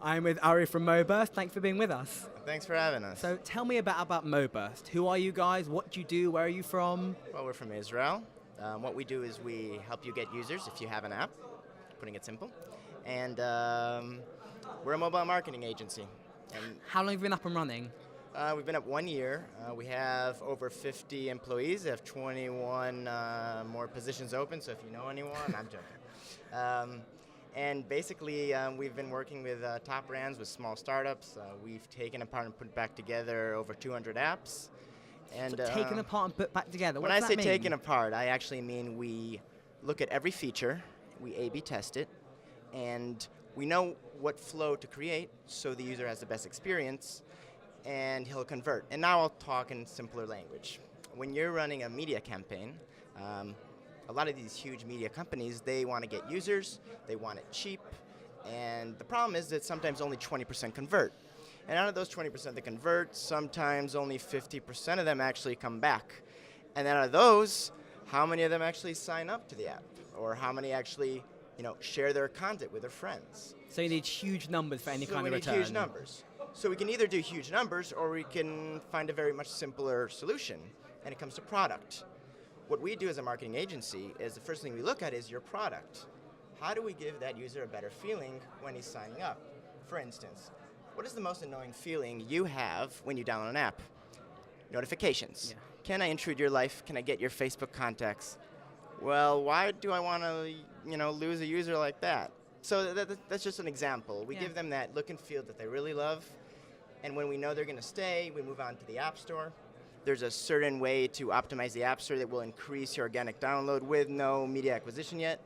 I'm with Ariel from Moburst. Thanks for being with us. Thanks for having us. So tell me about Moburst. Who are you guys? What do you do? Where are you from? Well, we're from Israel. What we do is we help you get users if you have an app, putting it simple. And we're a mobile marketing agency. And How long have you been up and running? we've been up 1 year. We have over 50 employees. We have 21 more positions open, so if you know anyone, I'm joking. And basically, we've been working with top brands, with small startups. We've taken apart and put back together over 200 apps. And So taken apart and put back together. What when I does say that mean? taken apart, I actually mean we look at every feature, we A/B test it, and we know what flow to create so the user has the best experience, and he'll convert. And now I'll talk in simpler language. When you're running a media campaign, a lot of these huge media companies, they want to get users, they want it cheap, and the problem is that sometimes only 20% convert. And out of those 20% that convert, sometimes only 50% of them actually come back. And out of those, how many of them actually sign up to the app? Or how many actually, share their content with their friends? So you need huge numbers for any So kind we of need return. huge numbers. So we can either do huge numbers or we can find a very much simpler solution, and it comes to product. What we do as a marketing agency is the first thing we look at is your product. How do we give that user a better feeling when he's signing up? For instance, what is the most annoying feeling you have when you download an app? Notifications. Yeah. Can I intrude your life? Can I get your Facebook contacts? Well, why do I want to, lose a user like that? So that's just an example. We Yeah. give them that look and feel that they really love, and when we know they're going to stay, we move on to the App Store. There's a certain way to optimize the App Store that will increase your organic download with no media acquisition yet.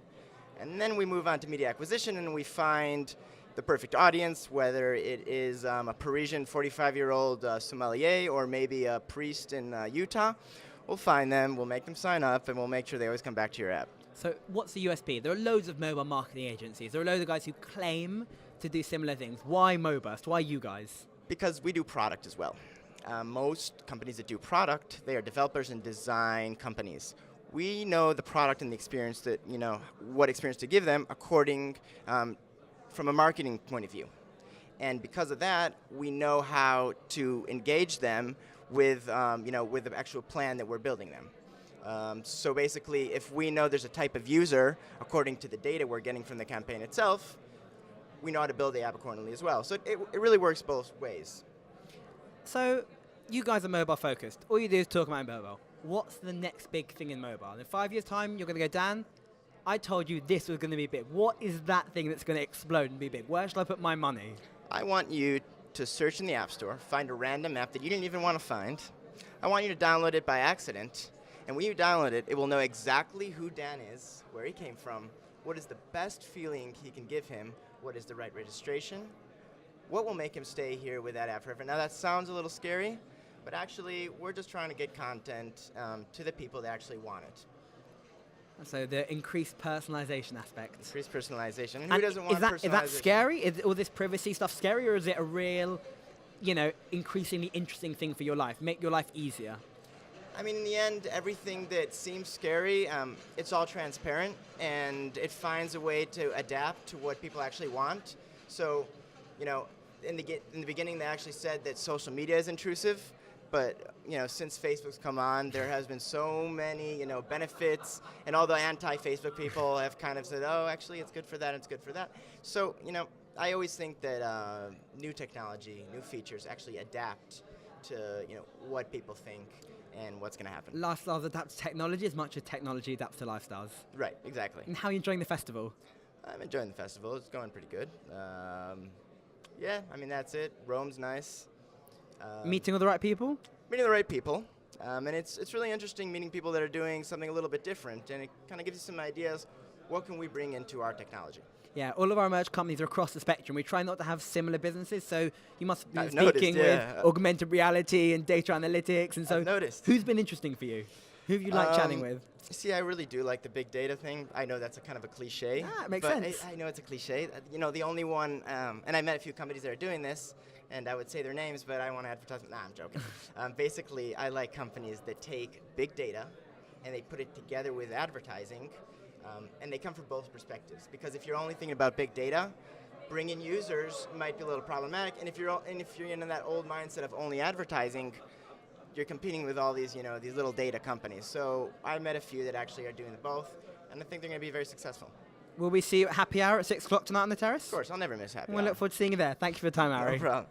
And then we move on to media acquisition, and we find the perfect audience, whether it is a Parisian 45-year-old sommelier or maybe a priest in Utah. We'll find them, we'll make them sign up, and we'll make sure they always come back to your app. So what's the USP? There are loads of mobile marketing agencies. There are loads of guys who claim to do similar things. Why Moburst? Why you guys? Because we do product as well. Most companies that do product, they are developers and design companies. We know the product and the experience that, what experience to give them according from a marketing point of view. And because of that, we know how to engage them with, with the actual plan that we're building them. So basically, if we know there's a type of user, according to the data we're getting from the campaign itself, we know how to build the app accordingly as well. So it really works both ways. So you guys are mobile focused. All you do is talk about mobile. What's the next big thing in mobile? In 5 years' time, you're going to go, Dan, I told you this was going to be big. What is that thing that's going to explode and be big? Where should I put my money? I want you to search in the App Store, find a random app that you didn't even want to find. I want you to download it by accident. And when you download it, it will know exactly who Dan is, where he came from, what is the best feeling he can give him, what is the right registration, what will make him stay here with that app forever. Now that sounds a little scary, but actually we're just trying to get content to the people that actually want it. So the increased personalization aspect. Increased personalization. And And who doesn't want personalization? is that scary? Is all this privacy stuff scary, or is it a real, increasingly interesting thing for your life? Make your life easier? I mean, in the end, everything that seems scary, it's all transparent, and it finds a way to adapt to what people actually want. So, in the beginning, they actually said that social media is intrusive, but since Facebook's come on, there has been so many benefits, and all the anti-Facebook people have kind of said, oh, actually, it's good for that, and it's good for that. So, I always think that new technology, new features actually adapt to what people think and what's going to happen. Lifestyles adapt to technology as much as technology adapts to lifestyles. Right, exactly. And how are you enjoying the festival? I'm enjoying the festival. It's going pretty good. Yeah, I mean, that's it. Rome's nice. Meeting all the right people? Meeting the right people. And it's really interesting meeting people that are doing something a little bit different, and it kind of gives you some ideas, what can we bring into our technology? Yeah, all of our merch companies are across the spectrum. We try not to have similar businesses, so you must be I've speaking noticed, yeah. with augmented reality and data analytics, and so I've noticed. who's been interesting for you? Who have you liked chatting with? See, I really do like the big data thing. I know that's a kind of a cliche. Ah, it makes but sense. I know it's a cliche. The only one, and I met a few companies that are doing this, and I would say their names, but I want to advertise them. Nah, I'm joking. Basically, I like companies that take big data and they put it together with advertising, and they come from both perspectives. Because if you're only thinking about big data, bringing users might be a little problematic. And if you're in that old mindset of only advertising, you're competing with all these, these little data companies. So I met a few that actually are doing both, and I think they're going to be very successful. Will we see you at happy hour at 6 o'clock tonight on the terrace? Of course, I'll never miss happy We'll hour. look forward to seeing you there. Thank you for your time, Ari. No problem.